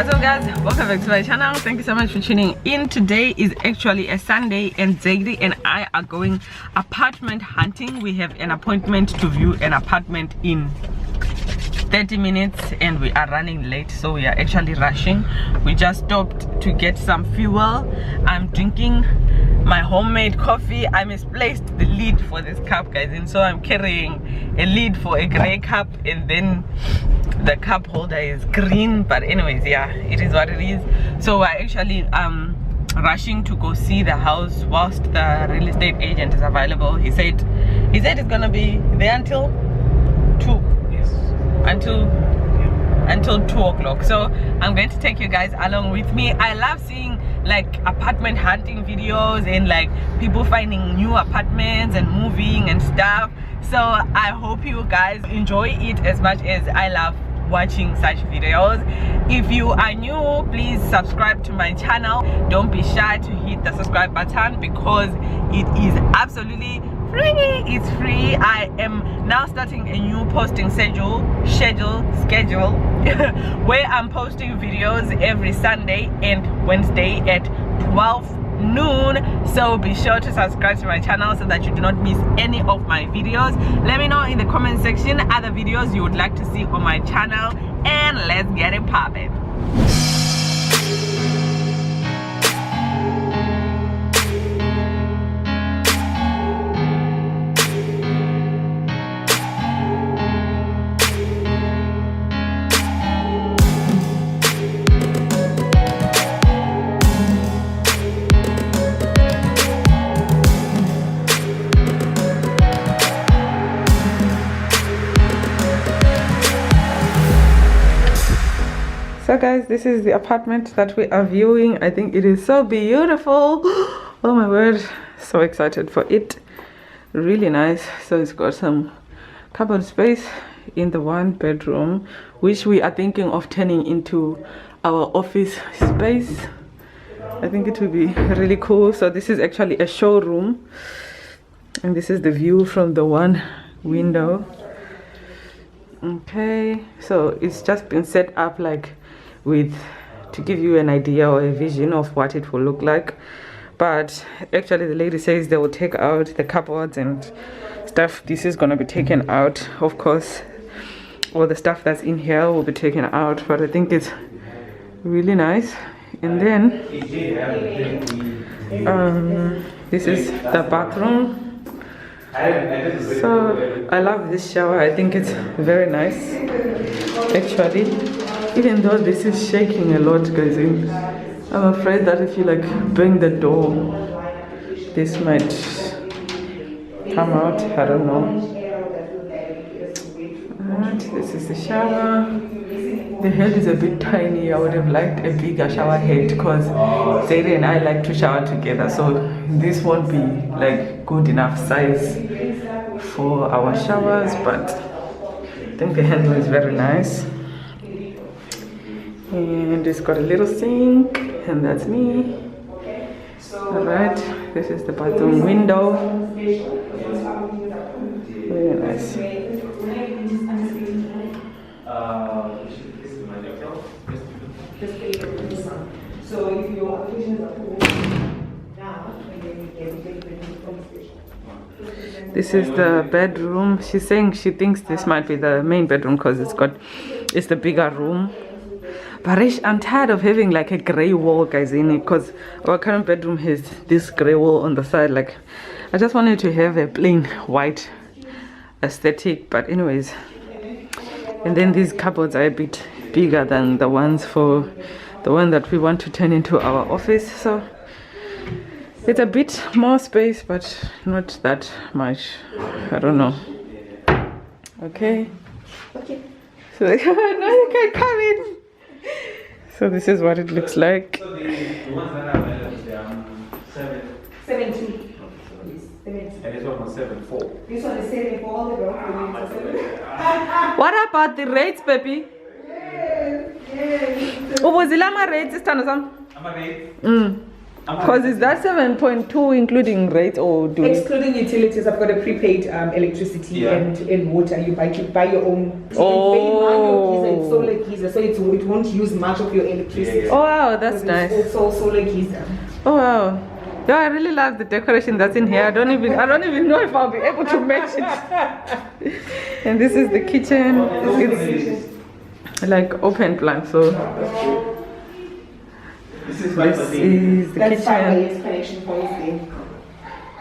What's up guys, welcome back to my channel. Thank you so much for tuning in. Today is actually a Sunday and Zegdi and I are going apartment hunting. We have an appointment to view an apartment in 30 minutes and we are running late, so we are actually rushing. We just stopped to get some fuel. I'm drinking my homemade coffee. I misplaced the lid for this cup, guys, and so I'm carrying a lid for a gray cup and then the cup holder is green. But anyways, yeah, it is what it is. So we're actually rushing to go see the house whilst the real estate agent is available. He said it's gonna be there until 2. Until 2 o'clock. So I'm going to take you guys along with me. I love seeing like apartment hunting videos and like people finding new apartments and moving and stuff. So I hope you guys enjoy it as much as I love watching such videos. If you are new, please subscribe to my channel. Don't be shy to hit the subscribe button because it is absolutely free. It's free. I am now starting a new posting schedule where I'm posting videos every Sunday and Wednesday at 12 noon. So be sure to subscribe to my channel so that you do not miss any of my videos. Let me know in the comment section other videos you would like to see on my channel, and let's get it popping. So guys, this is the apartment that we are viewing. I think it is so beautiful. Oh my word, so excited for it. Really nice. So it's got some cupboard space in the 1 bedroom, which we are thinking of turning into our office space. I think it will be really cool. So this is actually a showroom and this is the view from the 1 window. Okay, so it's just been set up like to give you an idea or a vision of what it will look like. But actually the lady says they will take out the cupboards and stuff. This is gonna be taken out, of course. All the stuff that's in here will be taken out, but I think it's really nice. And then this is the bathroom. So I love this shower. I think it's very nice actually, even though this is shaking a lot, guys. I'm afraid that if you like bang the door, this might come out. I don't know. And this is the shower. The head is a bit tiny. I would have liked a bigger shower head because Zayden and I like to shower together, so this won't be like good enough size for our showers, but I think the handle is very nice. And it's got a little sink, and that's me. Alright, this is the bathroom window. Very nice. So if your applications are now, this is the bedroom. She's saying she thinks this might be the main bedroom because it's the bigger room. But I'm tired of having like a gray wall, guys, in it, because our current bedroom has this gray wall on the side. Like I just wanted to have a plain white aesthetic, but anyways. And then these cupboards are a bit bigger than the ones for the one that we want to turn into our office, so it's a bit more space but not that much. I don't know. Okay, so now you can come in. So this is what it looks like. So the ones that are available, they are 70. and this one was 74. This one is 74 all the girls. What about the rates, baby? Yes. Ubuzilama rates is I'm a rate. Because is that 7.2 including rates or do we? Excluding utilities, I've got a prepaid electricity and water. You buy your own. Oh. It's solar geyser, so it won't use much of your electricity. Oh wow, that's nice. It's also solar geyser. Oh wow. Yeah, I really love the decoration that's in here. I don't even know if I'll be able to match it. And this is the kitchen. It's like open plan, so This is the kitchen. Connection points there.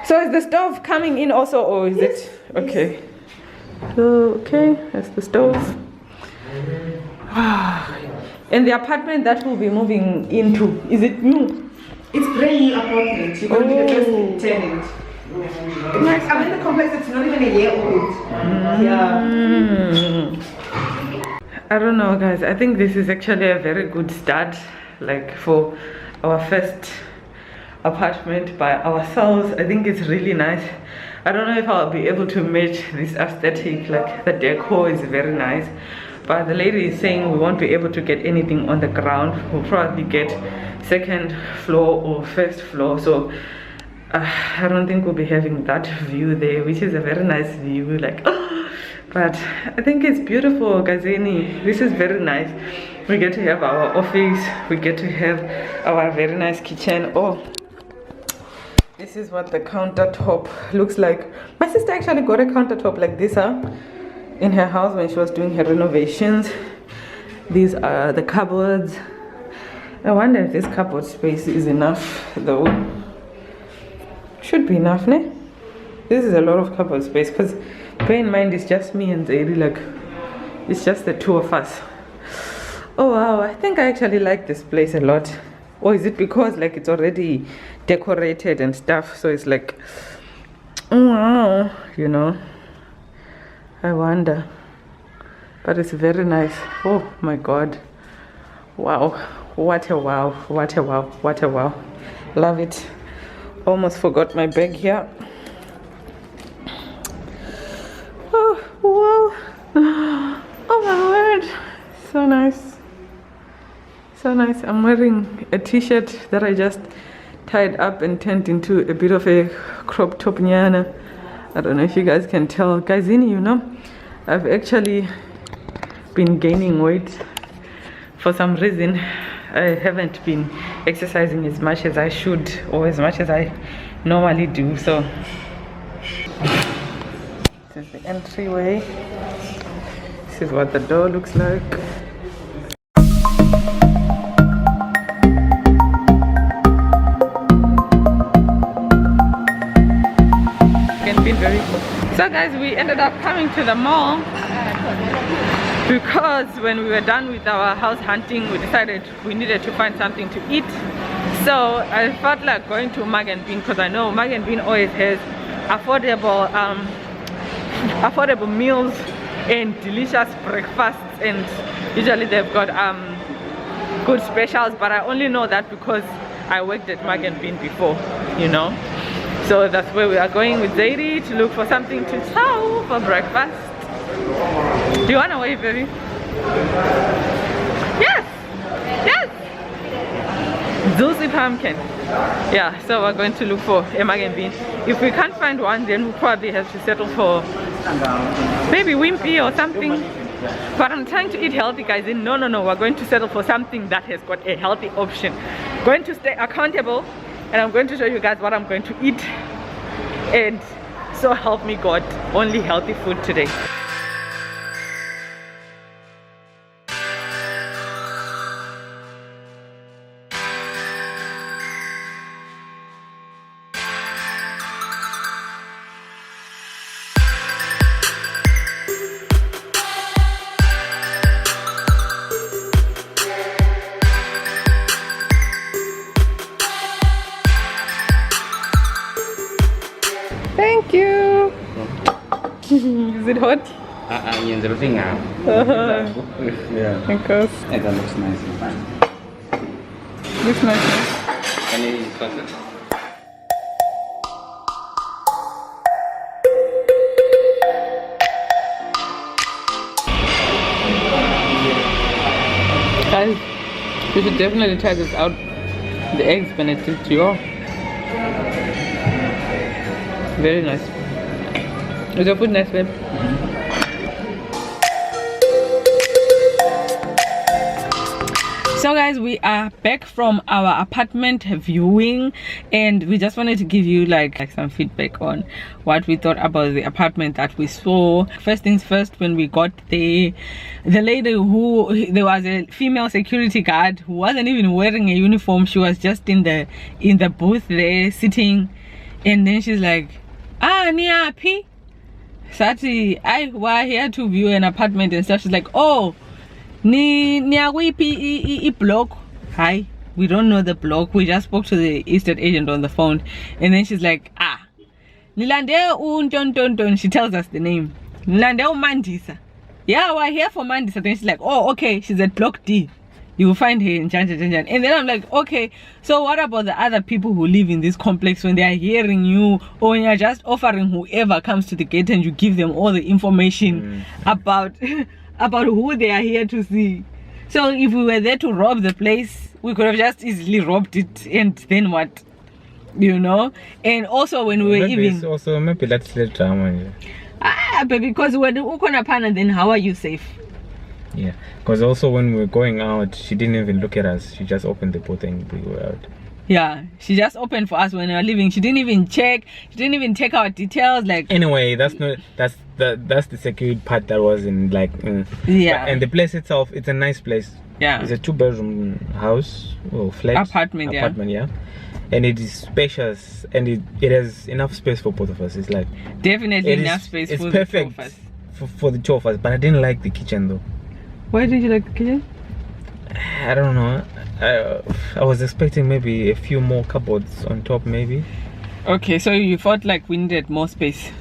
So is the stove coming in also, or is it okay? So okay, that's the stove. And the apartment that we'll be moving into, is it new? It's brand new apartment. You're going to be the first tenant. Nice. I'm in the complex. It's not even a year old. Yeah. I don't know, guys. I think this is actually a very good start, like for our first apartment by ourselves. I think it's really nice. I don't know if I'll be able to match this aesthetic. Like the decor is very nice, but the lady is saying we won't be able to get anything on the ground. We'll probably get second floor or first floor, so I don't think we'll be having that view there, which is a very nice view, like but I think it's beautiful, Gazini. This is very nice. We get to have our office, we get to have our very nice kitchen. Oh, this is what the countertop looks like. My sister actually got a countertop like this in her house when she was doing her renovations. These are the cupboards. I wonder if this cupboard space is enough though. Should be enough, ne? This is a lot of cupboard space, because bear in mind it's just me and Zairi, like it's just the two of us. Oh wow, I think I actually like this place a lot. Or is it because like it's already decorated and stuff, so it's like, oh wow, you know, I wonder. But it's very nice. Oh my god, wow, what a wow, what a wow, what a wow. Love it. Almost forgot my bag here. Oh wow, oh my word, so nice, so nice. I'm wearing a t-shirt that I just tied up and turned into a bit of a crop top nyana. I don't know if you guys can tell, guys, you know, I've actually been gaining weight for some reason. I haven't been exercising as much as I should, or as much as I normally do. So this is the entryway. This is what the door looks like. So guys, we ended up coming to the mall because when we were done with our house hunting, we decided we needed to find something to eat. So I felt like going to Mug and Bean, because I know Mug and Bean always has affordable meals and delicious breakfasts, and usually they've got good specials, but I only know that because I worked at Mug and Bean before, you know. So that's where we are going with Zairi, to look for something to chow for breakfast. Do you want to wave, baby? Yes! Yes! Juicy pumpkin. Yeah, so we're going to look for a Mug and Bean. If we can't find one, then we'll probably have to settle for maybe Wimpy or something. But I'm trying to eat healthy, guys. No, we're going to settle for something that has got a healthy option. Going to stay accountable, and I'm going to show you guys what I'm going to eat, and so help me God, only healthy food today. Thank you. Is it hot? Nhìn rất ngào. Yeah. Of course. And that looks nice. Looks nice. Any sauces? Guys, you should definitely try this out. The eggs Benedict, yo. Very nice. Is your food nice, babe? So guys, we are back from our apartment viewing, and we just wanted to give you like some feedback on what we thought about the apartment that we saw. First things first, when we got there, the lady there was a female security guard who wasn't even wearing a uniform. She was just in the booth there sitting, and then she's like, niyapi Sati, we're here to view an apartment and stuff. She's like, oh, ni block. Hi, we don't know the block. We just spoke to the estate agent on the phone, and then she's like, nilande un. She tells us the name. Nilande Mandisa. Yeah, we're here for Mandisa. Then she's like, oh, okay, she's at block D. You will find her in Jan. And then I'm like, okay, so what about the other people who live in this complex when they are hearing you, or when you're just offering whoever comes to the gate and you give them all the information about who they are here to see? So if we were there to rob the place, we could have just easily robbed it, and then what? You know? And also when we were maybe also maybe that's the drama. But because when Ukona, then how are you safe? Yeah, because also when we were going out, she didn't even look at us. She just opened the boot and we were out. Yeah, she just opened for us when we were leaving. She didn't even check. She didn't even take our details. Like, anyway, that's the security part that wasn't like. Yeah. And the place itself, it's a nice place. Yeah. It's a 2-bedroom house or flat. Apartment, yeah. And it is spacious, and it has enough space for both of us. It's like definitely enough space for the two of us. For the two of us, but I didn't like the kitchen though. Why didn't you like the kitchen? I don't know. I was expecting maybe a few more cupboards on top, maybe. Okay, so you thought like we needed more space?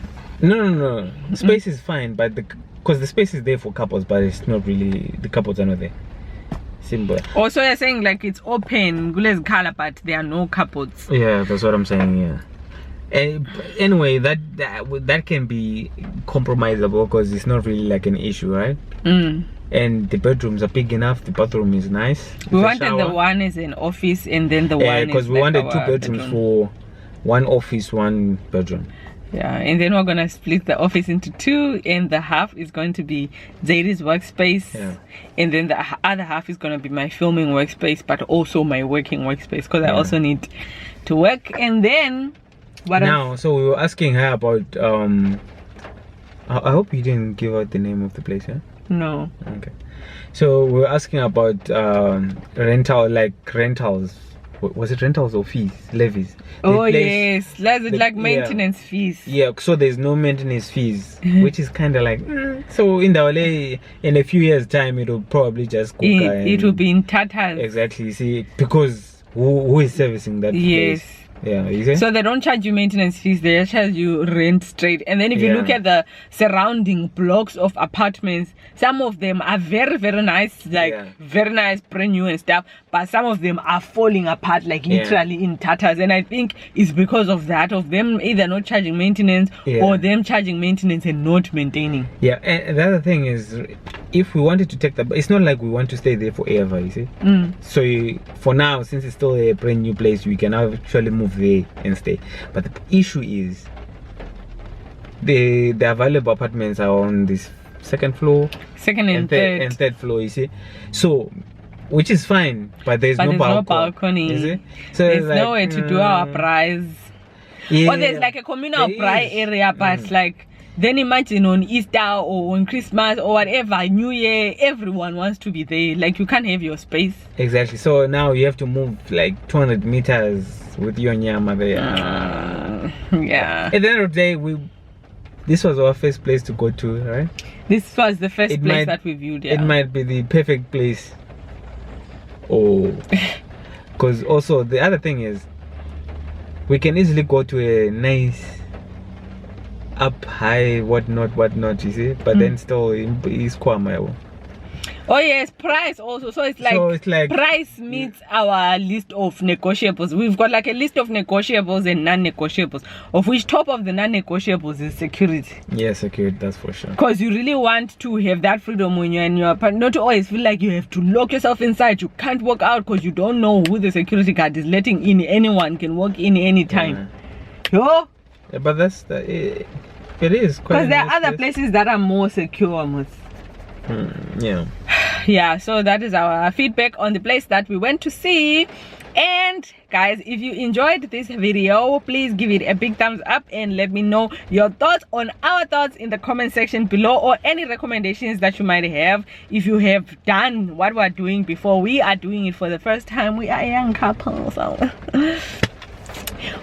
No. Space is fine, but because the space is there for cupboards, but it's not really, the cupboards are not there. Simple. Also, you're saying like it's open, gules color, but there are no cupboards. Yeah, that's what I'm saying. Yeah. Anyway, that can be compromisable because it's not really like an issue, right? And the bedrooms are big enough. The bathroom is nice. We wanted the one is an office, and then the one is because we wanted 2 bedrooms for 1 office, 1 bedroom. Yeah, and then we're gonna split the office into 2, and the half is going to be Zadie's workspace, and then the other half is gonna be my filming workspace, but also my working workspace, because I also need to work. And then what now else? So we were asking her about I hope you didn't give out the name of the place. No. Okay, so we were asking about rentals. Was it rentals or fees, levies? Oh yes, like maintenance fees. Yeah, so there's no maintenance fees, which is kind of like so in a few years time it'll probably just go it will be in tatters. Exactly. See, because who is servicing that place? Yeah, you see? So they don't charge you maintenance fees, they charge you rent straight. And then if you look at the surrounding blocks of apartments, some of them are very, very nice, like very nice, brand new and stuff, but some of them are falling apart, like literally in tatters. And I think it's because of that, of them either not charging maintenance or them charging maintenance and not maintaining. Yeah, and the other thing is, if we wanted to take it's not like we want to stay there forever, you see. So for now, since it's still a brand new place, we can actually move there and stay. But the issue is the available apartments are on this second floor, second and third floor, you see. So which is fine, but there's no balcony. You see? So there's nowhere to do our prize. Or there's like a communal prize area, but like then imagine on Easter or on Christmas or whatever, New Year, everyone wants to be there. Like you can't have your space. Exactly. So now you have to move like 200 meters with your nyama there. Yeah. At the end of the day, this was our first place to go to, right? This was the first place that we viewed. It might be the perfect place. Oh, because also the other thing is, we can easily go to a nice up high whatnot, you see, but then still is kwama. Oh yes, price also. So it's like price meets our list of negotiables. We've got like a list of negotiables and non-negotiables, of which top of the non-negotiables is security. Yeah, security, that's for sure. Because you really want to have that freedom when you're in your apartment, not to always feel like you have to lock yourself inside. You can't walk out because you don't know who the security guard is letting in. Anyone can walk in anytime. Yeah, but that's it is quite. Because there are other places that are more secure. Yeah. Yeah, so that is our feedback on the place that we went to see. And guys, if you enjoyed this video, please give it a big thumbs up and let me know your thoughts on our thoughts in the comment section below, or any recommendations that you might have. If you have done what we're doing before, we are doing it for the first time. We are a young couple, so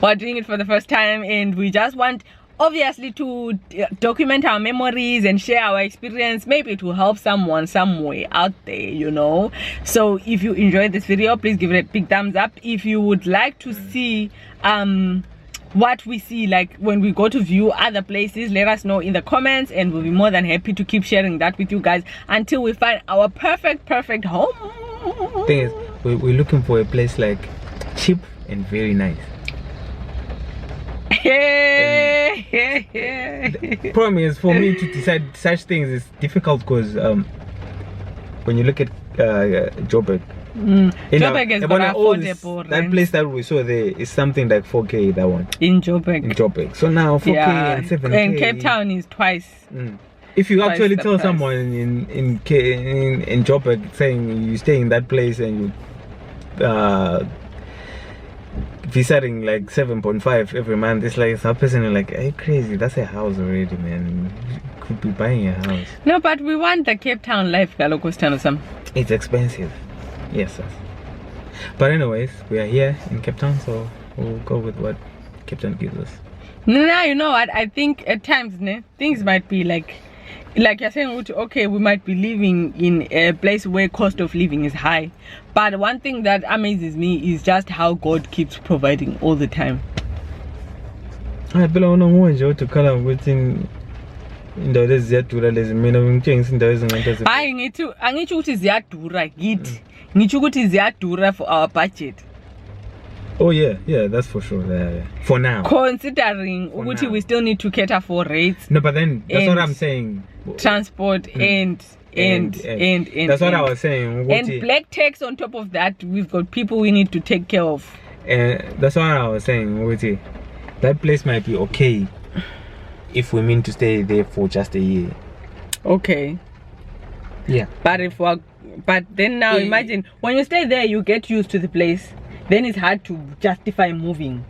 we're doing it for the first time, and we just want obviously to document our memories and share our experience. Maybe it will help someone somewhere out there, you know. So if you enjoyed this video, please give it a big thumbs up. If you would like to see what we see like when we go to view other places, let us know in the comments, and we'll be more than happy to keep sharing that with you guys until we find our perfect home. Thing is, we're looking for a place like cheap and very nice. The problem is, for me to decide such things is difficult, because when you look at Joburg, Joburg is affordable. That place that we saw there is something like 4K. That one in Joburg. So now 4K and 7K. And Cape Town is twice. If you actually tell someone in Joburg, saying you stay in that place and you visiting like 7.5 every month, it's like some person is like, are you crazy? That's a house already, man. You could be buying a house. No, but we want the Cape Town life. It's expensive. Yes. But anyways, we are here in Cape Town, so we'll go with what Cape Town gives us. Now, you know what? I think at times things might be like you're saying, okay, we might be living in a place where cost of living is high, but one thing that amazes me is just how God keeps providing all the time. I belong on one job to color within indawo lezi ziyadura lezi, mina ngitshengisa indawo ezinganto hayi angithi ukuthi ziyadura kithi, ngitsho ukuthi ziyadura for our budget. Oh yeah, that's for sure. Yeah. For now, considering ukuthi we still need to cater for rates. No, but then that's what I'm saying. Transport and that's what I was saying. And black tax on top of that. We've got people we need to take care of. That's what I was saying. That place might be okay if we mean to stay there for just a year. Okay. Yeah. But then now imagine when you stay there, you get used to the place. Then it's hard to justify moving.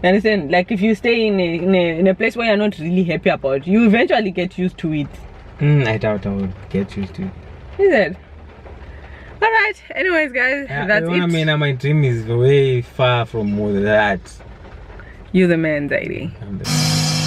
You understand? Like if you stay in a place where you're not really happy about, you eventually get used to it. I doubt I would get used to it. Is it? Alright, anyways guys, that's it. I mean, my dream is way far from more than that. You're the man, Zaidi. I'm the man.